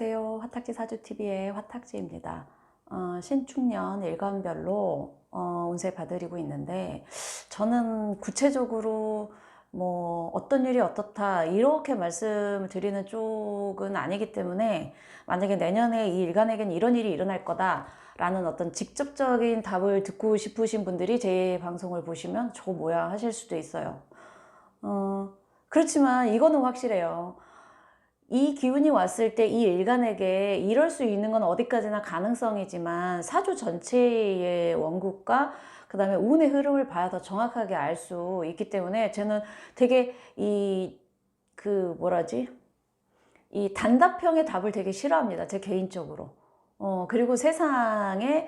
안녕하세요. 화탁지 사주TV의 화탁지입니다. 신축년 일간별로 운세 봐드리고 있는데, 저는 구체적으로 뭐 어떤 일이 어떻다 이렇게 말씀을 드리는 쪽은 아니기 때문에, 만약에 내년에 이 일간에겐 이런 일이 일어날 거다 라는 어떤 직접적인 답을 듣고 싶으신 분들이 제 방송을 보시면 저 뭐야 하실 수도 있어요. 그렇지만 이거는 확실해요. 이 기운이 왔을 때 이 일간에게 이럴 수 있는 건 어디까지나 가능성이지만, 사주 전체의 원국과 그 다음에 운의 흐름을 봐야 더 정확하게 알 수 있기 때문에, 저는 되게 이 단답형의 답을 되게 싫어합니다, 제 개인적으로. 그리고 세상에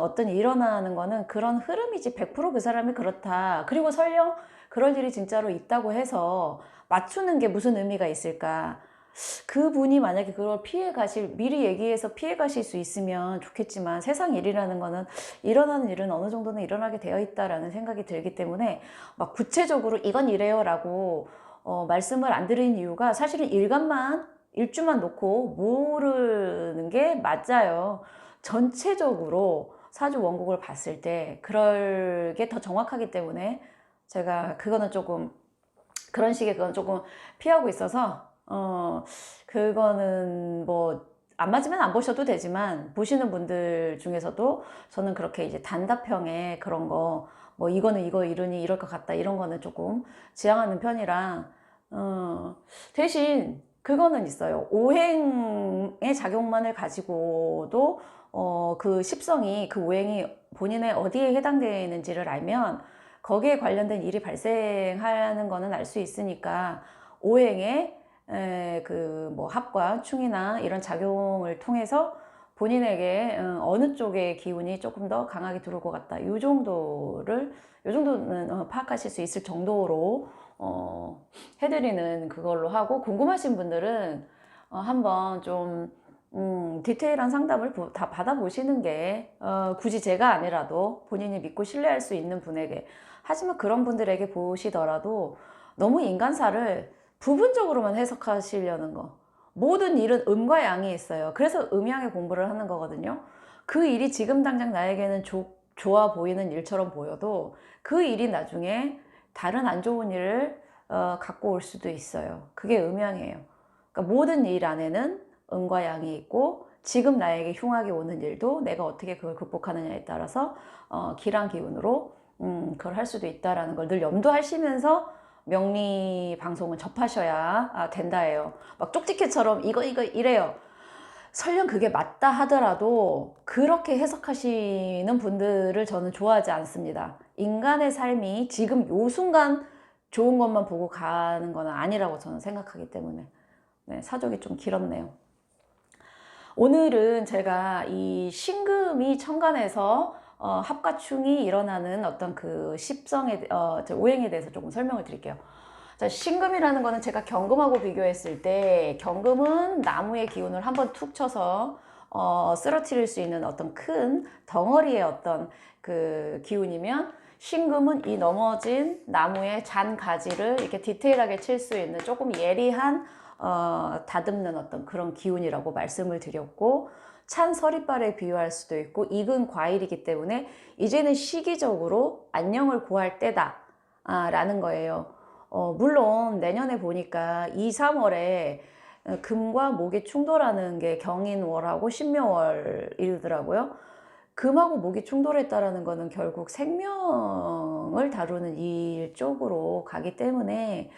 어떤 일이 일어나는 거는 그런 흐름이지 100% 그 사람이 그렇다, 그리고 설령 그럴 일이 진짜로 있다고 해서 맞추는 게 무슨 의미가 있을까. 그분이 만약에 그걸 미리 얘기해서 피해 가실 수 있으면 좋겠지만, 세상 일이라는 거는 일어나는 일은 어느 정도는 일어나게 되어 있다라는 생각이 들기 때문에, 막 구체적으로 이건 이래요 라고 말씀을 안 드리는 이유가, 사실은 일주만 놓고 모르는 게 맞아요. 전체적으로 사주 원국을 봤을 때 그럴 게 더 정확하기 때문에, 제가 그런 식의 그건 조금 피하고 있어서, 그거는 뭐 안 맞으면 안 보셔도 되지만, 보시는 분들 중에서도 저는 그렇게 이제 단답형의 그런 거, 뭐 이거는 이거 이러니 이럴 것 같다 이런 거는 조금 지향하는 편이라, 대신 그거는 있어요. 오행의 작용만을 가지고도 그 십성이, 그 오행이 본인의 어디에 해당되는지를 알면 거기에 관련된 일이 발생하는 거는 알 수 있으니까, 오행의 그 뭐 합과 충이나 이런 작용을 통해서 본인에게 어느 쪽의 기운이 조금 더 강하게 들어올 것 같다, 요 정도는 파악하실 수 있을 정도로 해드리는 그걸로 하고, 궁금하신 분들은 한번 좀 디테일한 상담을 다 받아보시는 게, 굳이 제가 아니라도 본인이 믿고 신뢰할 수 있는 분에게. 하지만 그런 분들에게 보시더라도 너무 인간사를 부분적으로만 해석하시려는 거. 모든 일은 음과 양이 있어요. 그래서 음양의 공부를 하는 거거든요. 그 일이 지금 당장 나에게는 좋아 보이는 일처럼 보여도, 그 일이 나중에 다른 안 좋은 일을 갖고 올 수도 있어요. 그게 음양이에요. 그러니까 모든 일 안에는 음과 양이 있고, 지금 나에게 흉하게 오는 일도 내가 어떻게 그걸 극복하느냐에 따라서 기란 기운으로 그걸 할 수도 있다라는 걸 늘 염두하시면서 명리 방송을 접하셔야 된다예요. 막 쪽지게처럼 이거 이래요. 설령 그게 맞다 하더라도 그렇게 해석하시는 분들을 저는 좋아하지 않습니다. 인간의 삶이 지금 요 순간 좋은 것만 보고 가는 건 아니라고 저는 생각하기 때문에. 네, 사족이 좀 길었네요. 오늘은 제가 이 신금이 천간에서 합과충이 일어나는 어떤 그 오행에 대해서 조금 설명을 드릴게요. 자, 신금이라는 거는 제가 경금하고 비교했을 때, 경금은 나무의 기운을 한번 툭 쳐서 쓰러뜨릴 수 있는 어떤 큰 덩어리의 어떤 그 기운이면, 신금은 이 넘어진 나무의 잔 가지를 이렇게 디테일하게 칠 수 있는 조금 예리한 다듬는 어떤 그런 기운이라고 말씀을 드렸고, 찬 서리발에 비유할 수도 있고, 익은 과일이기 때문에 이제는 시기적으로 안녕을 구할 때다 라는 거예요. 물론 내년에 보니까 2, 3월에 금과 목이 충돌하는 게 경인월하고 신묘월이더라고요. 금하고 목이 충돌했다라는 거는 결국 생명을 다루는 일 쪽으로 가기 때문에,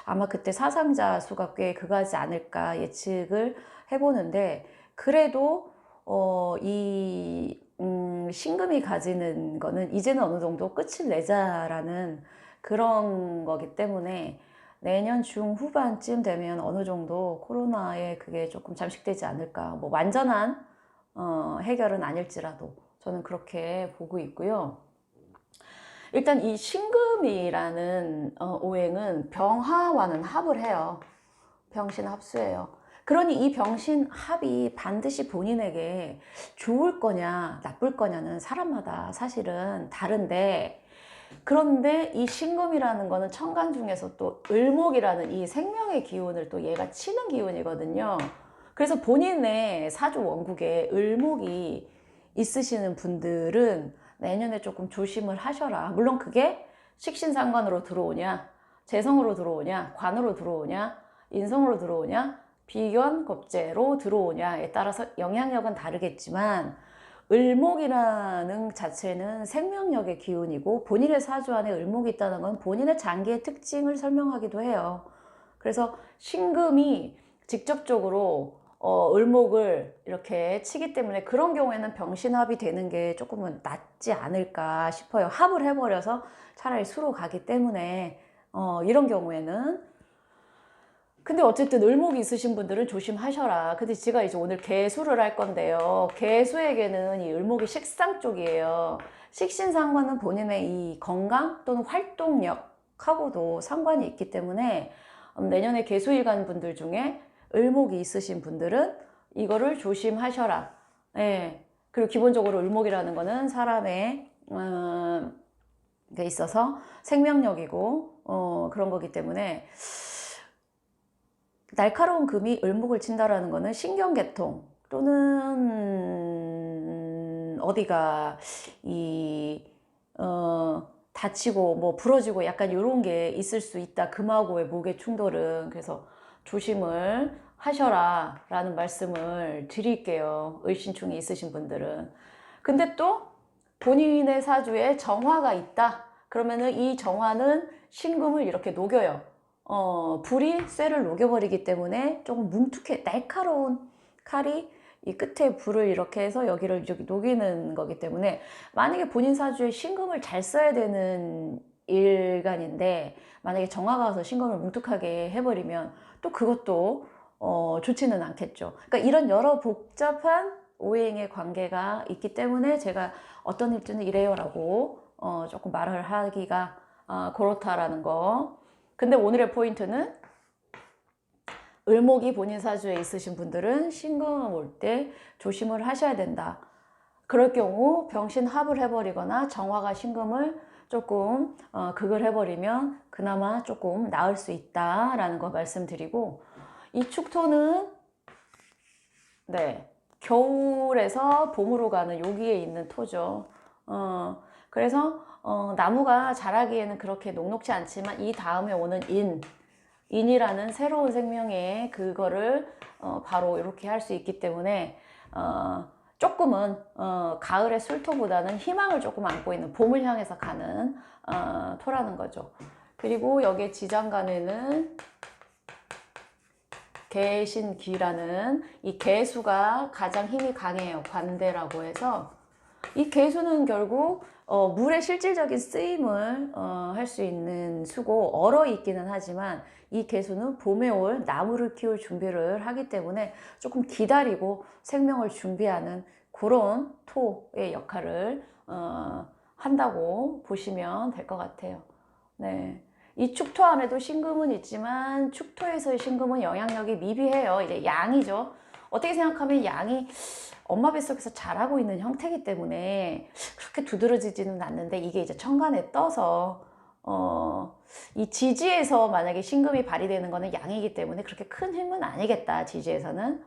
아마 그때 사상자 수가 꽤 그가지 않을까 예측을 해보는데, 그래도 신금이 가지는 거는 이제는 어느 정도 끝을 내자라는 그런 거기 때문에, 내년 중후반쯤 되면 어느 정도 코로나에 그게 조금 잠식되지 않을까. 뭐 완전한 해결은 아닐지라도 저는 그렇게 보고 있고요. 일단 이 신금이라는 오행은 병화와는 합을 해요. 병신합수예요. 그러니 이 병신합이 반드시 본인에게 좋을 거냐 나쁠 거냐는 사람마다 사실은 다른데, 그런데 이 신금이라는 거는 천간 중에서 또 을목이라는 이 생명의 기운을 또 얘가 치는 기운이거든요. 그래서 본인의 사주 원국에 을목이 있으시는 분들은 내년에 조금 조심을 하셔라. 물론 그게 식신상관으로 들어오냐, 재성으로 들어오냐, 관으로 들어오냐, 인성으로 들어오냐, 비견, 겁재로 들어오냐에 따라서 영향력은 다르겠지만, 을목이라는 자체는 생명력의 기운이고 본인의 사주 안에 을목이 있다는 건 본인의 장기의 특징을 설명하기도 해요. 그래서 신금이 직접적으로 을목을 이렇게 치기 때문에 그런 경우에는 병신합이 되는 게 조금은 낫지 않을까 싶어요. 합을 해버려서 차라리 수로 가기 때문에 이런 경우에는. 근데 어쨌든 을목이 있으신 분들은 조심하셔라. 근데 제가 이제 오늘 개수를 할 건데요. 개수에게는 이 을목이 식상 쪽이에요. 식신상관은 본인의 이 건강 또는 활동력하고도 상관이 있기 때문에 내년에 개수일간 분들 중에 을목이 있으신 분들은 이거를 조심하셔라. 예. 그리고 기본적으로 을목이라는 거는 사람의 게 있어서 생명력이고 그런 거기 때문에 날카로운 금이 을목을 친다라는 거는 신경계통 또는 어디가 다치고 뭐 부러지고 약간 이런 게 있을 수 있다. 금하고의 목의 충돌은. 그래서 조심을 하셔라 라는 말씀을 드릴게요. 을신충이 있으신 분들은. 근데 또 본인의 사주에 정화가 있다. 그러면은 이 정화는 신금을 이렇게 녹여요. 불이 쇠를 녹여버리기 때문에 조금 뭉툭해, 날카로운 칼이 이 끝에 불을 이렇게 해서 여기를 이렇게 녹이는 거기 때문에 만약에 본인 사주에 신금을 잘 써야 되는 일간인데 만약에 정화가 와서 신금을 뭉툭하게 해버리면 또 그것도 좋지는 않겠죠. 그러니까 이런 여러 복잡한 오행의 관계가 있기 때문에 제가 어떤 일주는 이래요 라고 조금 말을 하기가 그렇다라는 거. 근데 오늘의 포인트는 을목이 본인 사주에 있으신 분들은 신금 올 때 조심을 하셔야 된다. 그럴 경우 병신합을 해버리거나 정화가 신금을 조금 극을 해버리면 그나마 조금 나을 수 있다라는 거 말씀드리고, 이 축토는 네, 겨울에서 봄으로 가는 여기에 있는 토죠. 그래서 나무가 자라기에는 그렇게 녹록지 않지만 이 다음에 오는 인이라는 새로운 생명의 그거를 바로 이렇게 할 수 있기 때문에 조금은 가을의 술토보다는 희망을 조금 안고 있는 봄을 향해서 가는 토라는 거죠. 그리고 여기에 지장간에는 개신기라는 이 개수가 가장 힘이 강해요. 관대라고 해서 이 개수는 결국 물의 실질적인 쓰임을 할 수 있는 수고, 얼어 있기는 하지만 이 개수는 봄에 올 나무를 키울 준비를 하기 때문에 조금 기다리고 생명을 준비하는 그런 토의 역할을 한다고 보시면 될 것 같아요. 네. 이 축토 안에도 신금은 있지만 축토에서의 신금은 영향력이 미비해요. 이제 양이죠. 어떻게 생각하면 양이 엄마 뱃속에서 자라고 있는 형태이기 때문에 그렇게 두드러지지는 않는데, 이게 이제 천간에 떠서 이 지지에서 만약에 신금이 발휘되는 거는 양이기 때문에 그렇게 큰 힘은 아니겠다, 지지에서는.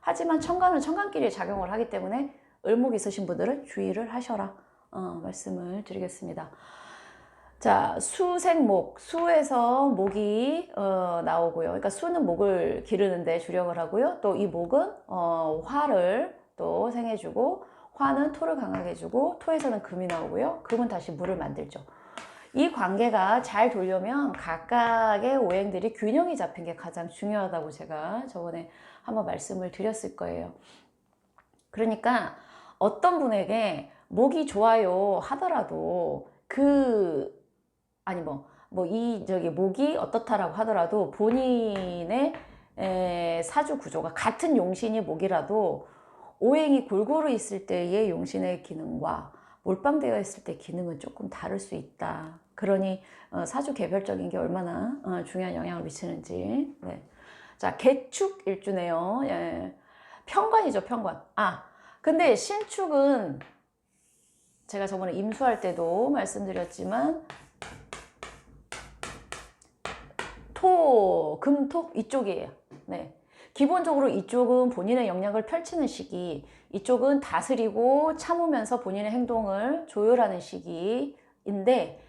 하지만 천간은 천간끼리 작용을 하기 때문에 을목 있으신 분들은 주의를 하셔라 말씀을 드리겠습니다. 자, 수생목, 수에서 목이 나오고요. 그러니까 수는 목을 기르는데 주력을 하고요. 또 이 목은 화를 또 생해주고, 화는 토를 강하게 해주고, 토에서는 금이 나오고요. 금은 다시 물을 만들죠. 이 관계가 잘 돌려면 각각의 오행들이 균형이 잡힌 게 가장 중요하다고 제가 저번에 한번 말씀을 드렸을 거예요. 그러니까 어떤 분에게 목이 좋아요 하더라도 목이 어떻다라고 하더라도 본인의 사주 구조가 같은 용신이 목이라도 오행이 골고루 있을 때의 용신의 기능과 몰빵되어 있을 때 기능은 조금 다를 수 있다. 그러니 사주 개별적인 게 얼마나 중요한 영향을 미치는지. 네. 자, 개축 일주네요. 예. 편관이죠, 편관. 근데 신축은 제가 저번에 임수할 때도 말씀드렸지만 토, 금, 토 이쪽이에요. 네. 기본적으로 이쪽은 본인의 역량을 펼치는 시기, 이쪽은 다스리고 참으면서 본인의 행동을 조율하는 시기인데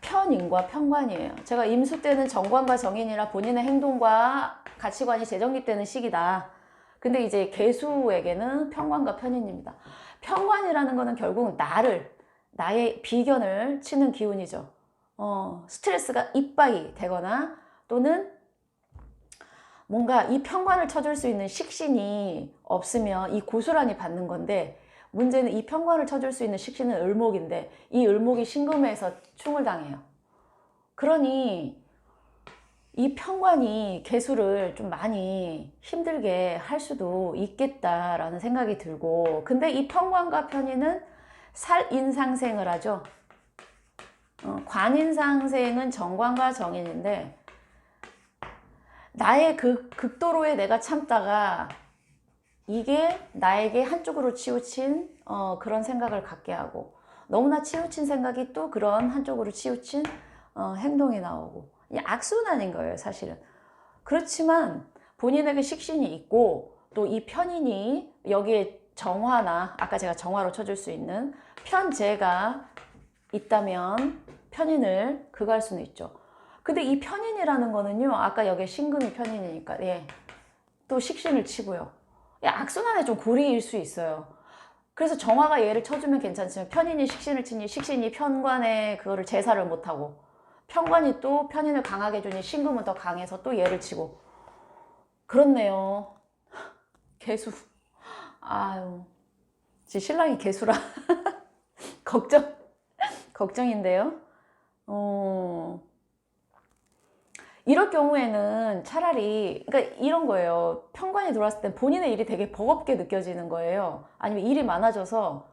편인과 편관이에요. 제가 임수 때는 정관과 정인이라 본인의 행동과 가치관이 재정립되는 시기다. 근데 이제 개수에게는 편관과 편인입니다. 편관이라는 거는 결국 나의 비견을 치는 기운이죠. 스트레스가 입박이 되거나 또는 뭔가 이 편관을 쳐줄 수 있는 식신이 없으면 이 고스란히 받는 건데, 문제는 이 편관을 쳐줄 수 있는 식신은 을목인데 이 을목이 신금에서 충을 당해요. 그러니 이 편관이 개수를 좀 많이 힘들게 할 수도 있겠다라는 생각이 들고, 근데 이 편관과 편인은 살인상생을 하죠. 관인상생은 정관과 정인인데 나의 그 극도로에 내가 참다가 이게 나에게 한쪽으로 치우친 그런 생각을 갖게 하고, 너무나 치우친 생각이 또 그런 한쪽으로 치우친 행동이 나오고, 악순환인 거예요 사실은. 그렇지만 본인에게 식신이 있고 또 이 편인이 여기에 정화나 아까 제가 정화로 쳐줄 수 있는 편재가 있다면 편인을 극할 수는 있죠. 근데 이 편인이라는 거는요, 아까 여기에 신금이 편인이니까 또 식신을 치고요, 악순환에 좀 고리일 수 있어요. 그래서 정화가 얘를 쳐주면 괜찮지만 편인이 식신을 치니 식신이 편관에 그거를 제사를 못하고, 편관이 또 편인을 강하게 해주니 신금은 더 강해서 또 얘를 치고. 그렇네요. 개수. 아유, 제 신랑이 개수라 걱정인데요. 이럴 경우에는 차라리, 그러니까 이런 거예요. 편관이 들어왔을 때 본인의 일이 되게 버겁게 느껴지는 거예요. 아니면 일이 많아져서,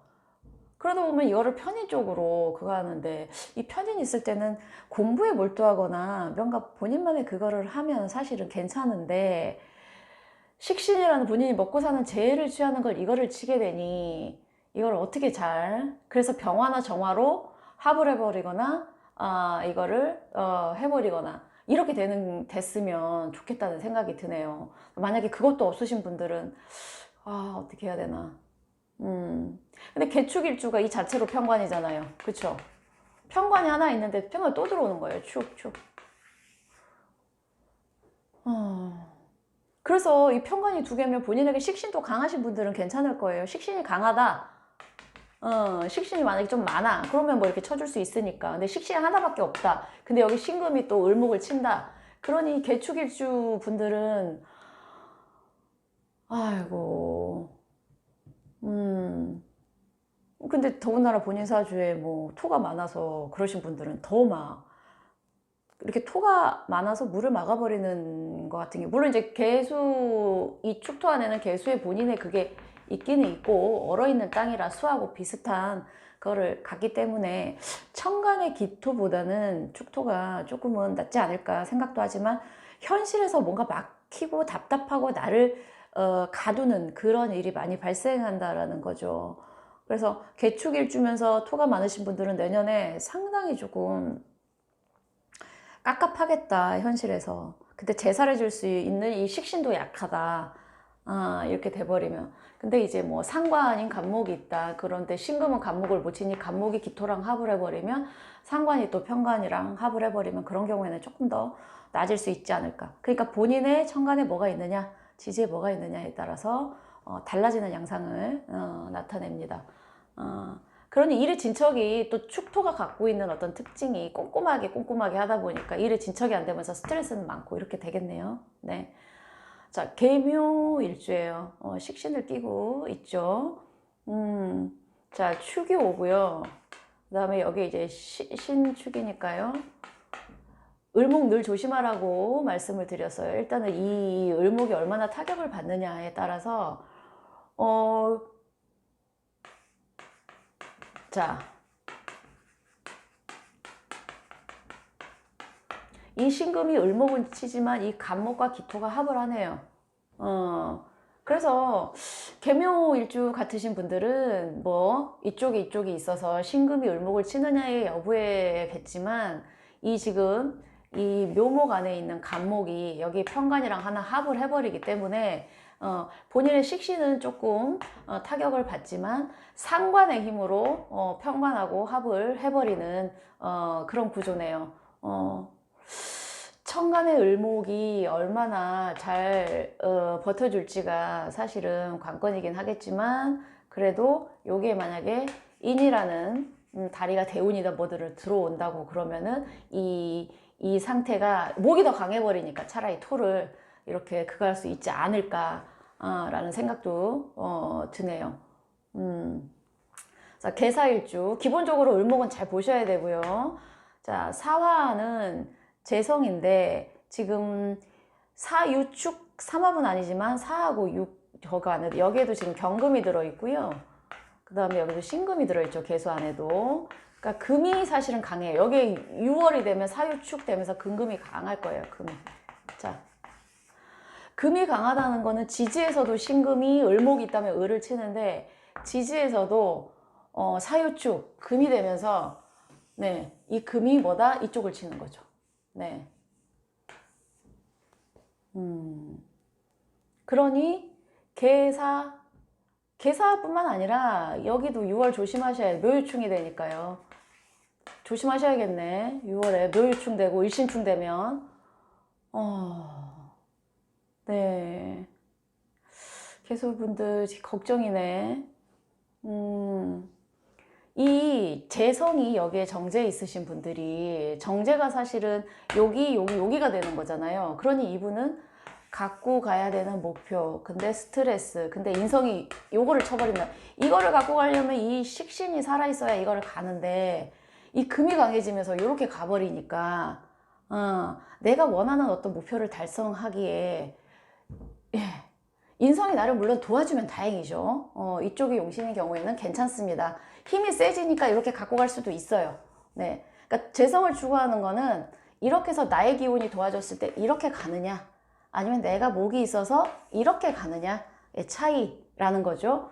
그러다 보면 이거를 편인 쪽으로 그거 하는데, 이 편인이 있을 때는 공부에 몰두하거나 뭔가 본인만의 그거를 하면 사실은 괜찮은데, 식신이라는 본인이 먹고 사는 재해를 취하는 걸 이거를 치게 되니 이걸 어떻게 그래서 병화나 정화로 합을 해버리거나 이거를 해버리거나 이렇게 됐으면 좋겠다는 생각이 드네요. 만약에 그것도 없으신 분들은 어떻게 해야 되나. 근데 개축일주가 이 자체로 편관이잖아요. 그쵸? 편관이 하나 있는데 편관이 또 들어오는 거예요. 축축. 그래서 이 편관이 두 개면 본인에게 식신도 강하신 분들은 괜찮을 거예요. 식신이 강하다. 식신이 만약에 좀 많아. 그러면 뭐 이렇게 쳐줄 수 있으니까. 근데 식신이 하나밖에 없다. 근데 여기 신금이 또 을목을 친다. 그러니 개축일주 분들은 아이고, 근데 더군다나 본인 사주에 뭐 토가 많아서 그러신 분들은 더 막 이렇게 토가 많아서 물을 막아버리는 것 같은 게, 물론 이제 개수, 이 축토 안에는 개수의 본인의 그게 있기는 있고 얼어있는 땅이라 수하고 비슷한 거를 갖기 때문에 천간의 기토보다는 축토가 조금은 낫지 않을까 생각도 하지만, 현실에서 뭔가 막히고 답답하고 나를 가두는 그런 일이 많이 발생한다라는 거죠. 그래서 개축일주면서 토가 많으신 분들은 내년에 상당히 조금 깝깝하겠다 현실에서. 근데 제사를 줄 수 있는 이 식신도 약하다, 이렇게 돼버리면. 근데 이제 뭐 상관 아닌 간목이 있다, 그런데 신금은 간목을 못 치니 간목이 기토랑 합을 해버리면, 상관이 또 편관이랑 합을 해버리면 그런 경우에는 조금 더 나아질 수 있지 않을까. 그러니까 본인의 천간에 뭐가 있느냐, 지지에 뭐가 있느냐에 따라서 달라지는 양상을 나타냅니다. 그러니 일의 진척이 또 축토가 갖고 있는 어떤 특징이 꼼꼼하게 하다 보니까 일의 진척이 안 되면서 스트레스는 많고 이렇게 되겠네요. 네. 자, 계묘일주예요. 식신을 끼고 있죠. 자, 축이 오고요. 그 다음에 여기 이제 신축이니까요. 을목 늘 조심하라고 말씀을 드렸어요. 일단은 이 을목이 얼마나 타격을 받느냐에 따라서 자, 이 신금이 을목은 치지만 이 간목과 기토가 합을 하네요. 그래서 계묘일주 같으신 분들은 뭐 이쪽이 있어서 신금이 을목을 치느냐의 여부에겠지만, 이 지금 이 묘목 안에 있는 간목이 여기 편관이랑 하나 합을 해버리기 때문에 본인의 식신은 조금 타격을 받지만 상관의 힘으로 편관하고 합을 해버리는 그런 구조네요. 천간의 을목이 얼마나 잘 버텨줄지가 사실은 관건이긴 하겠지만, 그래도 요게 만약에 인이라는 다리가 대운이다 뭐들을 들어온다고 그러면은 이 상태가 목이 더 강해버리니까 차라리 토를 이렇게 그거 할 수 있지 않을까 라는 생각도 드네요. 자, 계사일주 기본적으로 을목은 잘 보셔야 되고요. 자, 사화는 재성인데 지금 사유축 삼합은 아니지만 사하고 육 저거 안에 여기에도 지금 경금이 들어있고요. 그 다음에 여기도 신금이 들어있죠. 계수 안에도. 그러니까 금이 사실은 강해요. 여기 6월이 되면 사유축 되면서 금금이 강할 거예요. 금이. 자, 금이 강하다는 거는 지지에서도 신금이 을목이 있다면 을을 치는데, 지지에서도 사유축 금이 되면서 네, 이 금이 뭐다? 이쪽을 치는 거죠. 네. 그러니 계사뿐만 아니라 여기도 6월 조심하셔야 돼요. 묘유충이 되니까요. 조심하셔야겠네. 6월에 묘유충 되고 일신충 되면 네. 계소분들 걱정이네. 이 재성이 여기에 정제 있으신 분들이 정제가 사실은 여기가 되는 거잖아요. 그러니 이분은 갖고 가야 되는 목표, 근데 스트레스, 근데 인성이 요거를 쳐버리면, 이거를 갖고 가려면 이 식신이 살아있어야 이거를 가는데, 이 금이 강해지면서 이렇게 가버리니까 내가 원하는 어떤 목표를 달성하기에 인성이 나를 물론 도와주면 다행이죠. 이쪽이 용신인 경우에는 괜찮습니다. 힘이 세지니까 이렇게 갖고 갈 수도 있어요. 네, 그러니까 재성을 추구하는 거는 이렇게 해서 나의 기운이 도와줬을 때 이렇게 가느냐, 아니면 내가 목이 있어서 이렇게 가느냐의 차이라는 거죠.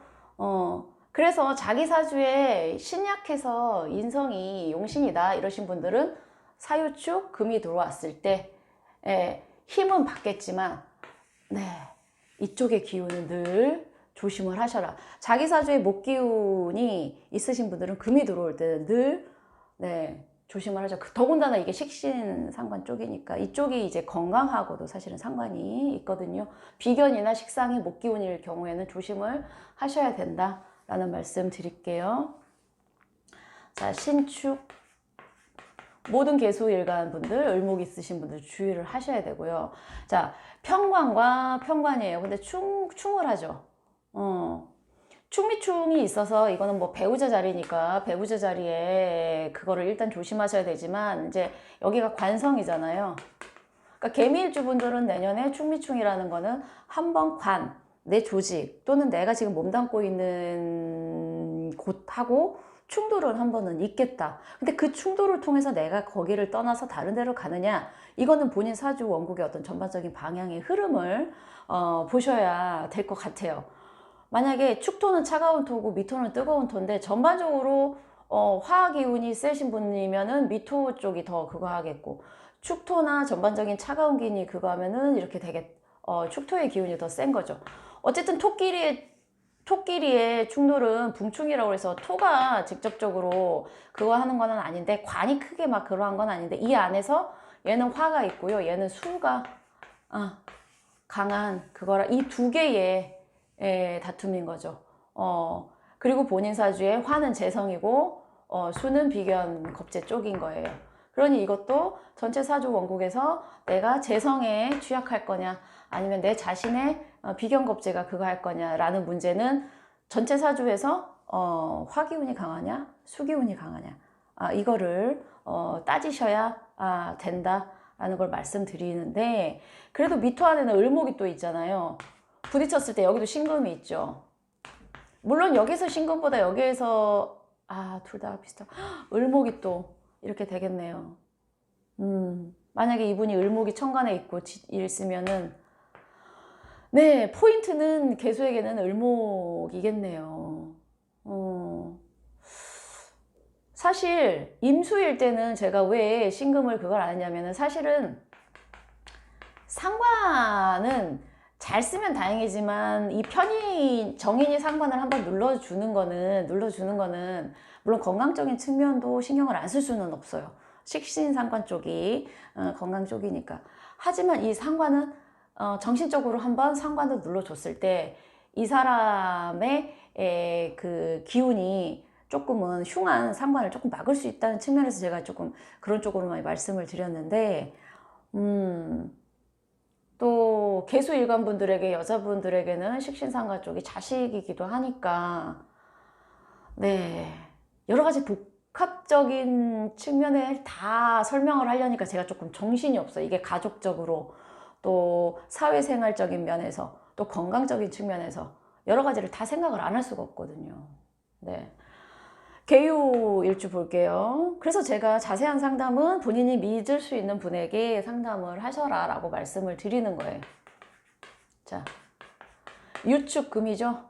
그래서 자기 사주에 신약해서 인성이 용신이다 이러신 분들은 사유축 금이 들어왔을 때 힘은 받겠지만 네, 이쪽의 기운은 늘 조심을 하셔라. 자기 사주에 목 기운이 있으신 분들은 금이 들어올 때는 늘 네, 조심을 하죠. 더군다나 이게 식신 상관 쪽이니까 이쪽이 이제 건강하고도 사실은 상관이 있거든요. 비견이나 식상이 목 기운일 경우에는 조심을 하셔야 된다라는 말씀 드릴게요. 자, 신축 모든 계수일간 분들, 을목 있으신 분들 주의를 하셔야 되고요. 자, 편관과 편관이에요. 근데 충을 하죠. 충미충이 있어서 이거는 뭐 배우자 자리니까 배우자 자리에 그거를 일단 조심하셔야 되지만, 이제 여기가 관성이잖아요. 그러니까 개미일주분들은 내년에 충미충이라는 거는 한번 내 조직 또는 내가 지금 몸담고 있는 곳하고 충돌은 한 번은 있겠다. 근데 그 충돌을 통해서 내가 거기를 떠나서 다른 데로 가느냐, 이거는 본인 사주 원국의 어떤 전반적인 방향의 흐름을 보셔야 될 것 같아요. 만약에 축토는 차가운 토고 미토는 뜨거운 토인데 전반적으로 화학 기운이 세신 분이면은 미토 쪽이 더 그거 하겠고, 축토나 전반적인 차가운 기운이 그거 하면은 이렇게 되게 축토의 기운이 더 센 거죠. 어쨌든 토끼리의 충돌은 붕충이라고 해서 토가 직접적으로 그거 하는 건 아닌데, 관이 크게 막 그러한 건 아닌데, 이 안에서 얘는 화가 있고요, 얘는 수가 강한 그거라, 이 두 개의 다툼인 거죠. 그리고 본인 사주에 화는 재성이고 수는 비견 겁재 쪽인 거예요. 그러니 이것도 전체 사주 원국에서 내가 재성에 취약할 거냐, 아니면 내 자신의 비견 겁재가 그거 할 거냐라는 문제는 전체 사주에서 화기운이 강하냐 수기운이 강하냐, 이거를 따지셔야 된다라는 걸 말씀드리는데, 그래도 미토 안에는 을목이 또 있잖아요. 부딪혔을 때 여기도 신금이 있죠. 물론 여기서 신금보다 여기에서 둘 다 비슷한 을목이 또 이렇게 되겠네요. 만약에 이분이 을목이 천간에 있고 있으면은 네, 포인트는 계수에게는 을목이겠네요. 사실 임수일 때는 제가 왜 신금을 그걸 안 했냐면은 사실은 상관은 잘 쓰면 다행이지만 이 편이 정인이 상관을 한번 눌러주는 거는 물론 건강적인 측면도 신경을 안 쓸 수는 없어요. 식신상관 쪽이 건강 쪽이니까. 하지만 이 상관은 정신적으로 한번 상관을 눌러줬을 때 이 사람의 그 기운이 조금은 흉한 상관을 조금 막을 수 있다는 측면에서 제가 조금 그런 쪽으로만 말씀을 드렸는데 또 개수일관 분들에게 여자분들에게는 식신상관 쪽이 자식이기도 하니까 네 여러 가지 복합적인 측면을 다 설명을 하려니까 제가 조금 정신이 없어요. 이게 가족적으로 또 사회생활적인 면에서 또 건강적인 측면에서 여러 가지를 다 생각을 안 할 수가 없거든요. 네. 개유 일주 볼게요. 그래서 제가 자세한 상담은 본인이 믿을 수 있는 분에게 상담을 하셔라 라고 말씀을 드리는 거예요. 자, 유축금이죠.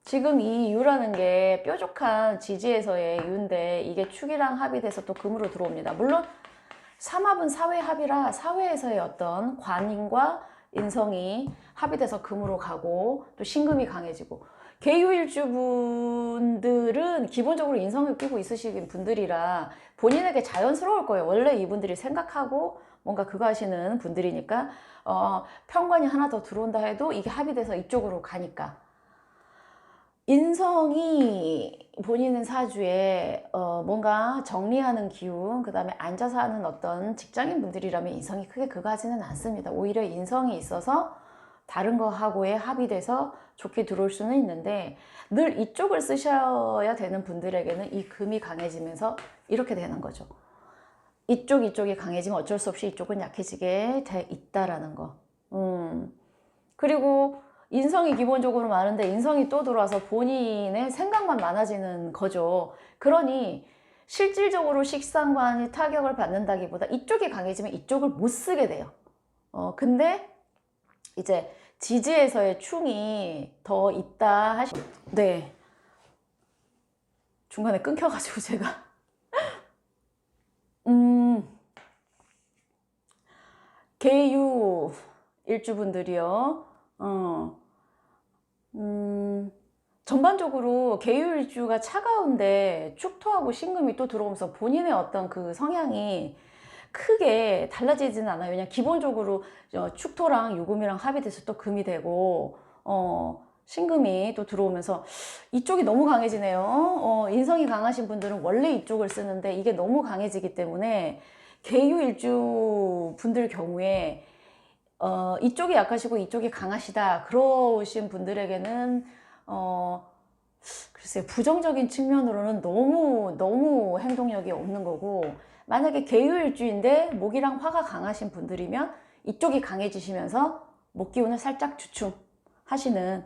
지금 이 유라는 게 뾰족한 지지에서의 유인데 이게 축이랑 합이 돼서 또 금으로 들어옵니다. 물론 삼합은 사회합이라 사회에서의 어떤 관인과 인성이 합이 돼서 금으로 가고 또 신금이 강해지고 개유일주분들은 기본적으로 인성을 끼고 있으신 분들이라 본인에게 자연스러울 거예요. 원래 이분들이 생각하고 뭔가 그거 하시는 분들이니까 편관이 하나 더 들어온다 해도 이게 합이 돼서 이쪽으로 가니까 인성이 본인은 사주에 뭔가 정리하는 기운, 그 다음에 앉아서 하는 어떤 직장인 분들이라면 인성이 크게 그거 하지는 않습니다. 오히려 인성이 있어서 다른 거하고의 합이 돼서 좋게 들어올 수는 있는데 늘 이쪽을 쓰셔야 되는 분들에게는 이 금이 강해지면서 이렇게 되는 거죠. 이쪽이 강해지면 어쩔 수 없이 이쪽은 약해지게 돼 있다라는 거. 그리고 인성이 기본적으로 많은데 인성이 또 들어와서 본인의 생각만 많아지는 거죠. 그러니 실질적으로 식상관이 타격을 받는다기보다 이쪽이 강해지면 이쪽을 못 쓰게 돼요. 근데 이제 지지에서의 충이 더 있다 네. 중간에 끊겨가지고 제가 개유 일주분들이요. 전반적으로 개유일주가 차가운데 축토하고 신금이 또 들어오면서 본인의 어떤 그 성향이 크게 달라지지는 않아요. 그냥 기본적으로 축토랑 유금이랑 합이 돼서 또 금이 되고 신금이 또 들어오면서 이쪽이 너무 강해지네요. 인성이 강하신 분들은 원래 이쪽을 쓰는데 이게 너무 강해지기 때문에 개유일주 분들 경우에 이쪽이 약하시고 이쪽이 강하시다 그러신 분들에게는 글쎄요 부정적인 측면으로는 너무 행동력이 없는 거고 만약에 개유일주인데 목이랑 화가 강하신 분들이면 이쪽이 강해지시면서 목 기운을 살짝 주춤하시는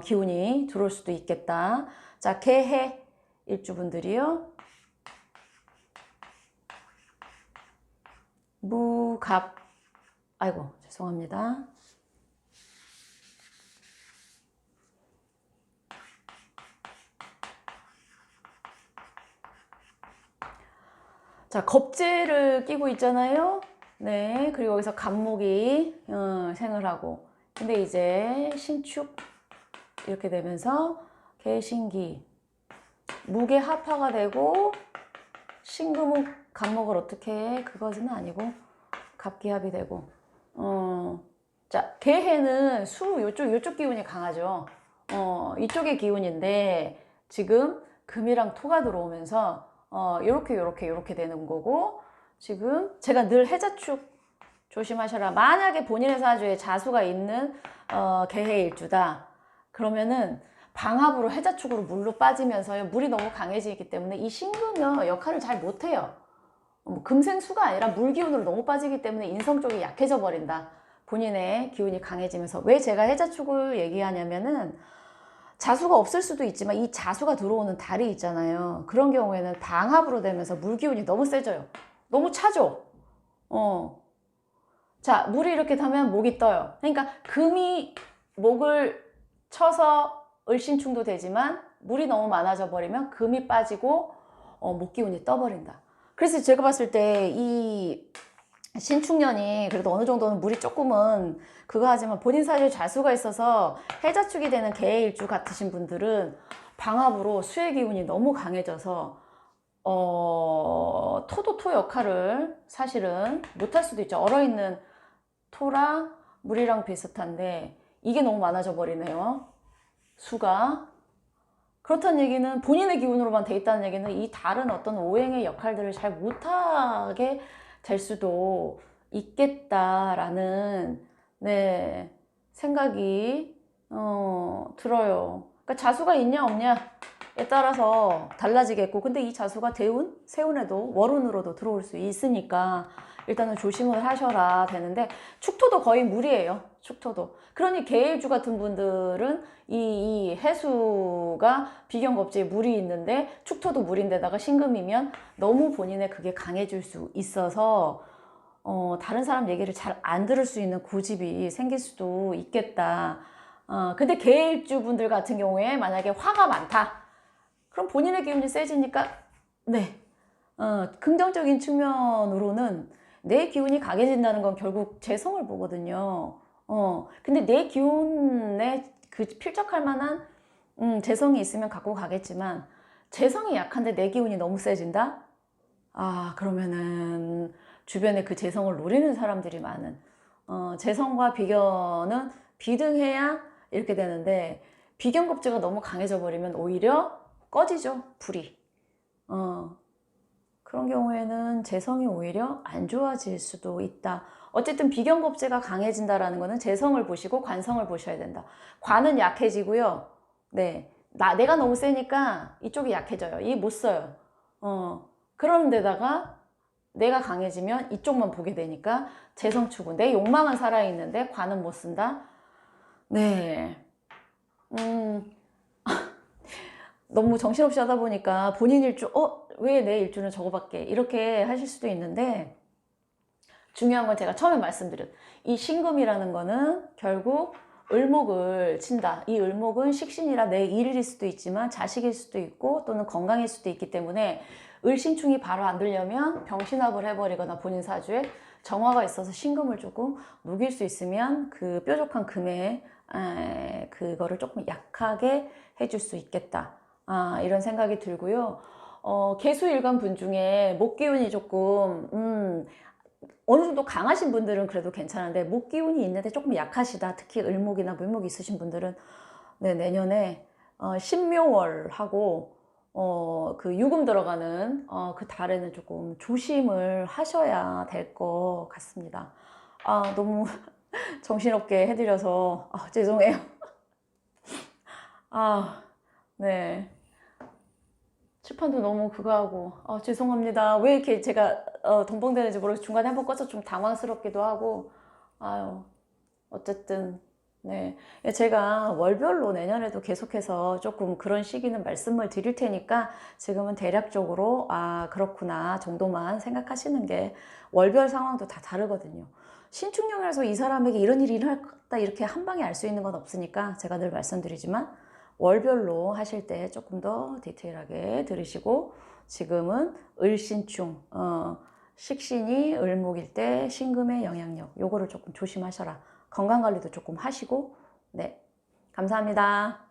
기운이 들어올 수도 있겠다. 자, 개해 일주분들이요. 무갑 아이고 죄송합니다. 자, 겁재를 끼고 있잖아요. 네, 그리고 여기서 갑목이 생을 하고 근데 이제 신축 이렇게 되면서 개신기 무게 합화가 되고 신금목 갑목을 어떻게 해? 그것은 아니고 갑기합이 되고 자, 개해는 수 요쪽 기운이 강하죠. 이쪽의 기운인데 지금 금이랑 토가 들어오면서 요렇게 되는 거고 지금 제가 늘 해자축 조심하셔라. 만약에 본인의 사주에 자수가 있는 개해일주다. 그러면은 방합으로 해자축으로 물로 빠지면서요. 물이 너무 강해지기 때문에 이 신금은 역할을 잘 못해요. 금생수가 아니라 물 기운으로 너무 빠지기 때문에 인성 쪽이 약해져 버린다. 본인의 기운이 강해지면서 왜 제가 해자축을 얘기하냐면은 자수가 없을 수도 있지만 이 자수가 들어오는 달이 있잖아요. 그런 경우에는 방합으로 되면서 물 기운이 너무 세져요. 너무 차죠. 자, 물이 이렇게 타면 목이 떠요. 그러니까 금이 목을 쳐서 을신충도 되지만 물이 너무 많아져 버리면 금이 빠지고 목 기운이 떠버린다. 그래서 제가 봤을 때 이 신축년이 그래도 어느 정도는 물이 조금은 그거 하지만 본인 사주에 좌수가 있어서 해자축이 되는 개일주 같으신 분들은 방합으로 수의 기운이 너무 강해져서 토도 토 역할을 사실은 못할 수도 있죠. 얼어있는 토랑 물이랑 비슷한데 이게 너무 많아져 버리네요. 수가. 그렇다는 얘기는 본인의 기운으로만 돼 있다는 얘기는 이 다른 어떤 오행의 역할들을 잘 못하게 될 수도 있겠다라는 네, 생각이 들어요. 그러니까 자수가 있냐 없냐에 따라서 달라지겠고 근데 이 자수가 대운, 세운에도 월운으로도 들어올 수 있으니까 일단은 조심을 하셔라 되는데 축토도 거의 물이에요. 축토도. 그러니 계일주 같은 분들은 이 해수가 비견겁지에 물이 있는데 축토도 물인데다가 신금이면 너무 본인의 그게 강해질 수 있어서 다른 사람 얘기를 잘 안 들을 수 있는 고집이 생길 수도 있겠다. 근데 계일주 분들 같은 경우에 만약에 화가 많다. 그럼 본인의 기운이 세지니까 네. 긍정적인 측면으로는 내 기운이 강해진다는 건 결국 재성을 보거든요. 근데 내 기운에 그 필적할 만한 재성이 있으면 갖고 가겠지만 재성이 약한데 내 기운이 너무 세진다? 그러면은 주변에 그 재성을 노리는 사람들이 많은 재성과 비견은 비등해야 이렇게 되는데 비견겁지가 너무 강해져 버리면 오히려 꺼지죠, 불이. 그런 경우에는 재성이 오히려 안 좋아질 수도 있다. 어쨌든 비견겁지가 강해진다라는 거는 재성을 보시고 관성을 보셔야 된다. 관은 약해지고요. 네, 내가 너무 세니까 이쪽이 약해져요. 이 못 써요. 그런 데다가 내가 강해지면 이쪽만 보게 되니까 재성추구. 내 욕망은 살아있는데 관은 못 쓴다. 네. 너무 정신없이 하다 보니까 본인 일주, 왜 내 일주는 저거밖에 이렇게 하실 수도 있는데 중요한 건 제가 처음에 말씀드린 이 신금이라는 거는 결국 을목을 친다. 이 을목은 식신이라 내 일일 수도 있지만 자식일 수도 있고 또는 건강일 수도 있기 때문에 을신충이 바로 안 들려면 병신합을 해버리거나 본인 사주에 정화가 있어서 신금을 조금 녹일 수 있으면 그 뾰족한 금에 그거를 조금 약하게 해줄 수 있겠다. 이런 생각이 들고요. 개수일간 분 중에 목기운이 조금 어느 정도 강하신 분들은 그래도 괜찮은데 목기운이 있는데 조금 약하시다. 특히 을목이나 물목이 있으신 분들은 네, 내년에 신묘월하고 그 유금 들어가는 그 달에는 조금 조심을 하셔야 될 것 같습니다. 너무 정신없게 해드려서 죄송해요. 네. 칠판도 너무 그거 하고 죄송합니다. 왜 이렇게 제가 덤벙대는지 모르겠어요. 중간에 한번 꺼서 좀 당황스럽기도 하고 어쨌든 네, 제가 월별로 내년에도 계속해서 조금 그런 시기는 말씀을 드릴 테니까 지금은 대략적으로 그렇구나 정도만 생각하시는 게 월별 상황도 다 다르거든요. 신축년이라서 이 사람에게 이런 일이 일어났다 이렇게 한 방에 알 수 있는 건 없으니까 제가 늘 말씀드리지만 월별로 하실 때 조금 더 디테일하게 들으시고 지금은 을신충 식신이 을목일 때 신금의 영향력 요거를 조금 조심하셔라. 건강관리도 조금 하시고 네 감사합니다.